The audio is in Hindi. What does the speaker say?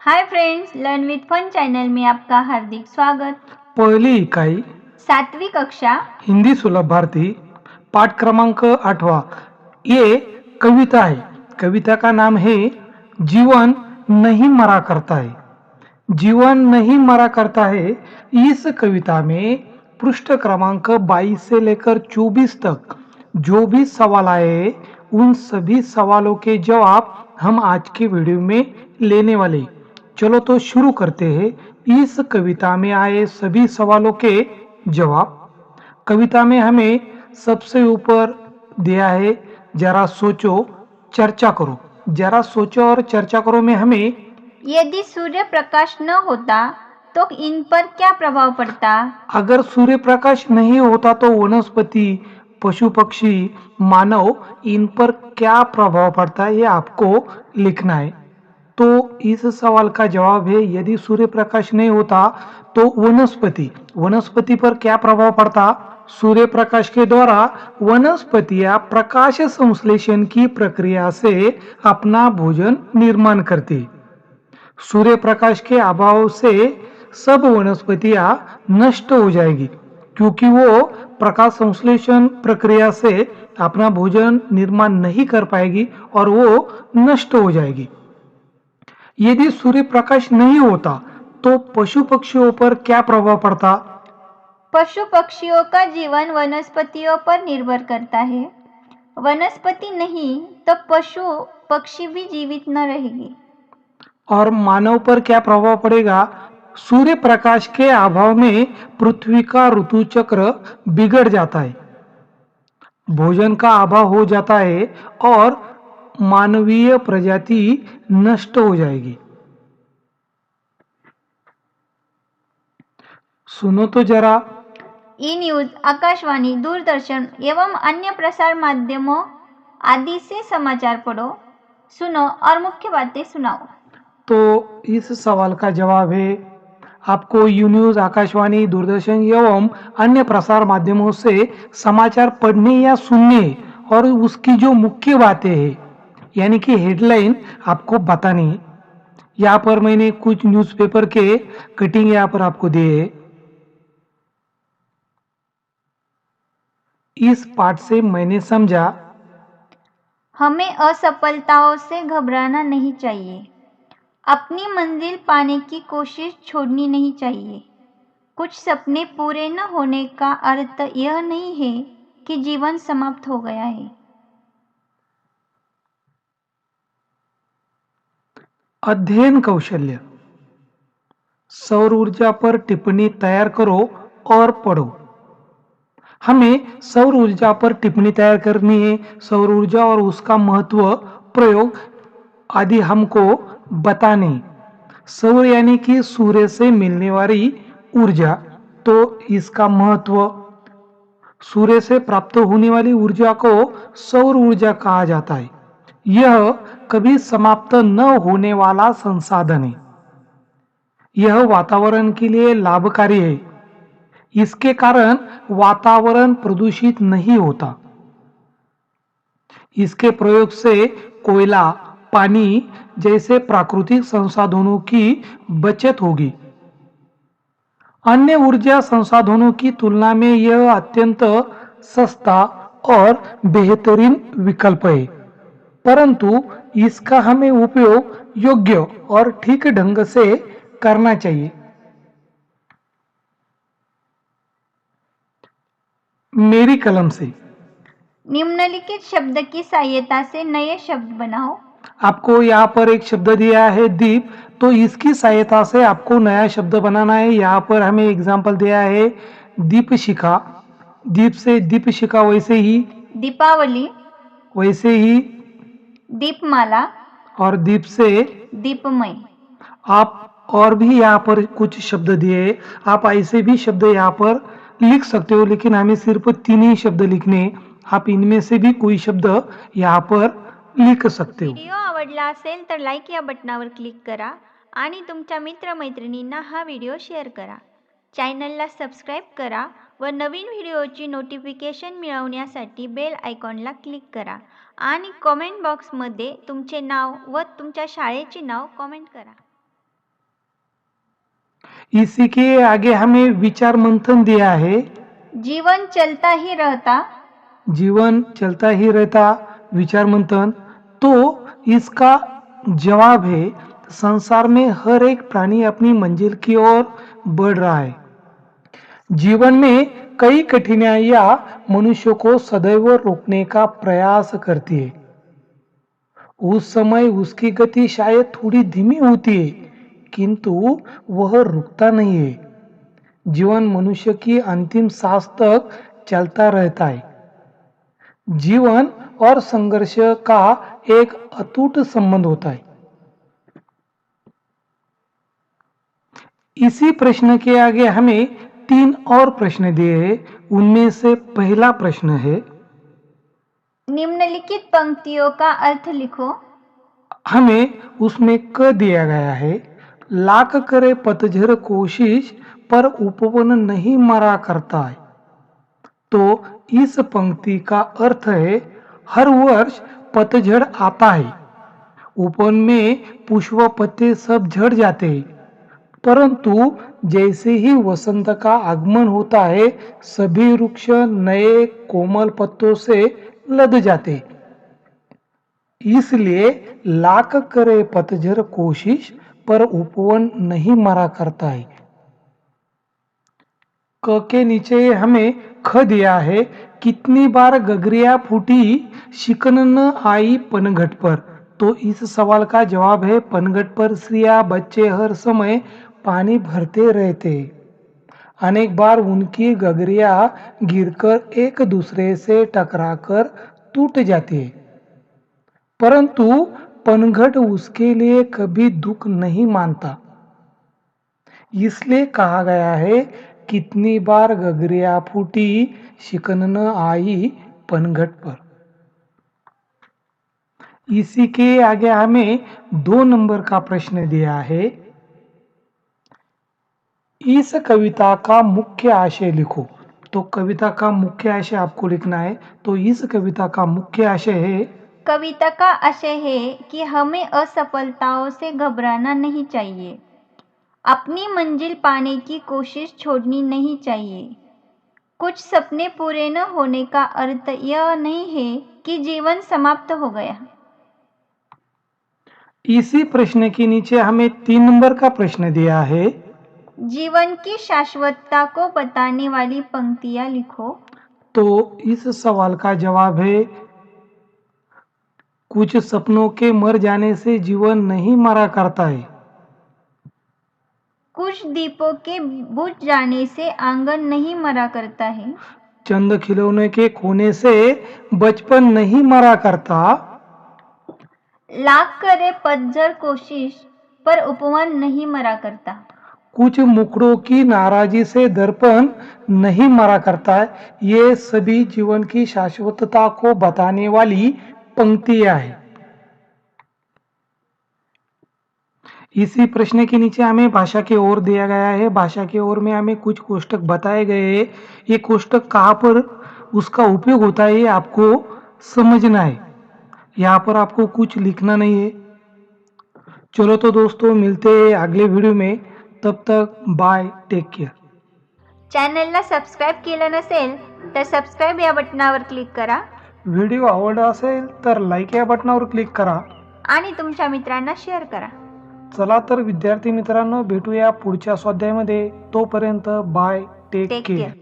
Hi friends, learn with fun channel में आपका हार्दिक स्वागत। पहली इकाई 7वीं कक्षा हिंदी सुलभ भारती पाठ क्रमांक 8वां। ये कविता है। कविता का नाम है जीवन नहीं मरा करता है। जीवन नहीं मरा करता है। इस कविता में पृष्ठ क्रमांक 22 से लेकर 24 तक जो भी सवाल आए उन सभी सवालों के जवाब हम आज के वीडियो में लेने वाले। चलो तो शुरू करते हैं इस कविता में आए सभी सवालों के जवाब। कविता में हमें सबसे ऊपर दिया है जरा सोचो चर्चा करो। जरा सोचो और चर्चा करो में हमें यदि सूर्य प्रकाश न होता तो इन पर क्या प्रभाव पड़ता। अगर सूर्य प्रकाश नहीं होता तो वनस्पति पशु पक्षी मानव इन पर क्या प्रभाव पड़ता है ये आपको लिखना है। तो इस सवाल का जवाब है यदि सूर्य प्रकाश नहीं होता तो वनस्पति पर क्या प्रभाव पड़ता। सूर्य प्रकाश के द्वारा वनस्पतियां प्रकाश संश्लेषण की प्रक्रिया से अपना भोजन निर्माण करती। सूर्य प्रकाश के अभाव से सब वनस्पतियां नष्ट हो जाएगी क्योंकि वो प्रकाश संश्लेषण प्रक्रिया से अपना भोजन निर्माण नहीं कर पाएगी और वो नष्ट हो जाएगी। यदि सूर्य प्रकाश नहीं होता तो पशु पक्षियों पर क्या प्रभाव पड़ता। पशु पक्षियों का जीवन वनस्पतियों पर निर्भर करता है। वनस्पति नहीं तो पशु पक्षी भी जीवित न रहेगी। और मानव पर क्या प्रभाव पड़ेगा। सूर्य प्रकाश के अभाव में पृथ्वी का ऋतु चक्र बिगड़ जाता है, भोजन का अभाव हो जाता है और मानवीय प्रजाति नष्ट हो जाएगी। सुनो तो जरा। ई न्यूज, आकाशवाणी, दूरदर्शन एवं अन्य प्रसार माध्यमों आदि से समाचार पढ़ो, सुनो और मुख्य बातें सुनाओ। तो इस सवाल का जवाब है आपको यू न्यूज, आकाशवाणी, दूरदर्शन एवं अन्य प्रसार माध्यमों से समाचार पढ़ने या सुनने और उसकी जो मुख्य बातें हैं यानी कि हेडलाइन आपको बतानी है। यहाँ पर मैंने कुछ न्यूज़पेपर के कटिंग यहाँ पर आपको दिए हैं। इस पाठ से मैंने समझा हमें असफलताओं से घबराना नहीं चाहिए। अपनी मंजिल पाने की कोशिश छोड़नी नहीं चाहिए। कुछ सपने पूरे न होने का अर्थ यह नहीं है कि जीवन समाप्त हो गया है। अध्ययन कौशल्य। सौर ऊर्जा पर टिप्पणी तैयार करो और पढ़ो। हमें सौर ऊर्जा पर टिप्पणी तैयार करनी है। सौर ऊर्जा और उसका महत्व, प्रयोग आदि हमको बताने। सौर यानी कि सूर्य से मिलने वाली ऊर्जा, तो इसका महत्व, सूर्य से प्राप्त होने वाली ऊर्जा को सौर ऊर्जा कहा जाता है। यह कभी समाप्त न होने वाला संसाधन है। यह वातावरण के लिए लाभकारी है। इसके कारण वातावरण प्रदूषित नहीं होता। इसके प्रयोग से कोयला, पानी जैसे प्राकृतिक संसाधनों की बचत होगी। अन्य ऊर्जा संसाधनों की तुलना में यह अत्यंत सस्ता और बेहतरीन विकल्प है, परंतु इसका हमें उपयोग योग्य और ठीक ढंग से करना चाहिए। मेरी कलम से निम्नलिखित शब्द की सहायता से नए शब्द बनाओ। आपको यहाँ पर एक शब्द दिया है दीप, तो इसकी सहायता से आपको नया शब्द बनाना है। यहाँ पर हमें एग्जाम्पल दिया है दीप शिखा। दीप से दीप शिखा, दीपावली, वैसे ही दीपमाला, और दीप से दीपमय। आप और भी यहाँ पर कुछ शब्द दिए, आप ऐसे भी शब्द यहाँ पर लिख सकते हो, लेकिन हमें सिर्फ 3 ही शब्द लिखने हैं। आप इनमें से भी कोई शब्द यहाँ पर लिख सकते हो। व्हिडिओ आवडला असेल तर लाईक या बटनावर क्लिक करा आणि तुमच्या मित्रमैत्रिणींना हा व्हिडिओ शेअर करा। चॅनलला सबस्क्राईब करा व नवीन व्हिडिओची नोटिफिकेशन मिळवण्यासाठी बेल आयकॉनला क्लिक करा आणि कमेंट बॉक्समध्ये तुमचे नाव व तुमच्या शाळेचे नाव कमेंट करा। इसी के आगे हमें विचार मंथन दिया है। जीवन चलता ही रहता, जीवन चलता ही रहता, विचार मंथन। तो इसका जवाब है, संसार में हर एक प्राणी अपनी मंजिल की ओर बढ़ रहा है। जीवन में कई कठिनाइयां मनुष्य को सदैव रोकने का प्रयास करती है। उस समय उसकी गति शायद थोड़ी धीमी होती है, किंतु वह रुकता नहीं है। जीवन मनुष्य की अंतिम सांस तक चलता रहता है। जीवन और संघर्ष का एक अटूट संबंध होता है। इसी प्रश्न के आगे हमें 3 और प्रश्न दिए हैं। उनमें से पहला प्रश्न है, निम्नलिखित पंक्तियों का अर्थ लिखो। हमें उसमें क दिया गया है, लाख करे पतझड़ कोशिश पर उपवन नहीं मरा करता है। तो इस पंक्ति का अर्थ है, हर वर्ष पतझड़ आता है, उपवन में पुष्प पत्ते सब झड़ जाते हैं, परंतु जैसे ही वसंत का आगमन होता है, सभी वृक्ष नए कोमल पत्तों से लद जाते। इसलिए लाख करे पतझड़ कोशिश पर उपवन नहीं मरा करता है। क के नीचे हमें ख दिया है, कितनी बार गगरिया फूटी शिकन न आई पनघट पर। तो इस सवाल का जवाब है, पनघट पर स्त्रियां बच्चे हर समय पानी भरते रहते। अनेक बार उनकी गगरिया गिरकर एक दूसरे से टकराकर टूट जाती है, परंतु पनघट उसके लिए कभी दुख नहीं मानता। इसलिए कहा गया है, कितनी बार गगरिया फूटी शिकन न आई पनघट पर। इसी के आगे हमें 2 नंबर का प्रश्न दिया है, इस कविता का मुख्य आशय लिखो। तो कविता का मुख्य आशय आपको लिखना है। तो इस कविता का मुख्य आशय है, कविता का आशय है कि हमें असफलताओं से घबराना नहीं चाहिए, अपनी मंजिल पाने की कोशिश छोड़नी नहीं चाहिए। कुछ सपने पूरे न होने का अर्थ यह नहीं है कि जीवन समाप्त हो गया। इसी प्रश्न के नीचे हमें 3 नंबर का प्रश्न दिया है, जीवन की शाश्वतता को बताने वाली पंक्तियां लिखो। तो इस सवाल का जवाब है, कुछ सपनों के मर जाने से जीवन नहीं मरा करता है। कुछ दीपों के बुझ जाने से आंगन नहीं मरा करता है। चंद खिलौने के खोने से बचपन नहीं मरा करता। लाख करे पतझड़ कोशिश पर उपवन नहीं मरा करता। कुछ मुखड़ों की नाराजी से दर्पण नहीं मरा करता है। ये सभी जीवन की शाश्वतता को बताने वाली पंक्तियां हैं। इसी प्रश्न के नीचे हमें भाषा के ओर दिया गया है। भाषा के ओर में हमें कुछ कोष्टक बताए गए हैं। ये कोष्टक कहाँ पर उसका उपयोग होता है ये आपको समझना है। यहाँ पर आपको कुछ लिखना नहीं है। चलो तो दोस्तों, मिलते हैं अगले व्हिडिओ में। तब तक बाय, टेक केअर. चॅनलला सबस्क्राईब केलं नसेल तर सबस्क्राईब या बटनावर क्लिक करा व्हिडिओ आवडला असेल तर लाईक या बटनावर क्लिक करा आणि तुमच्या मित्रांना शेअर करा. चला तर विद्यार्थी मित्रांनो, भेटूया पुढच्या स्वाध्यायामध्ये. तोपर्यंत bye, take take care. Care.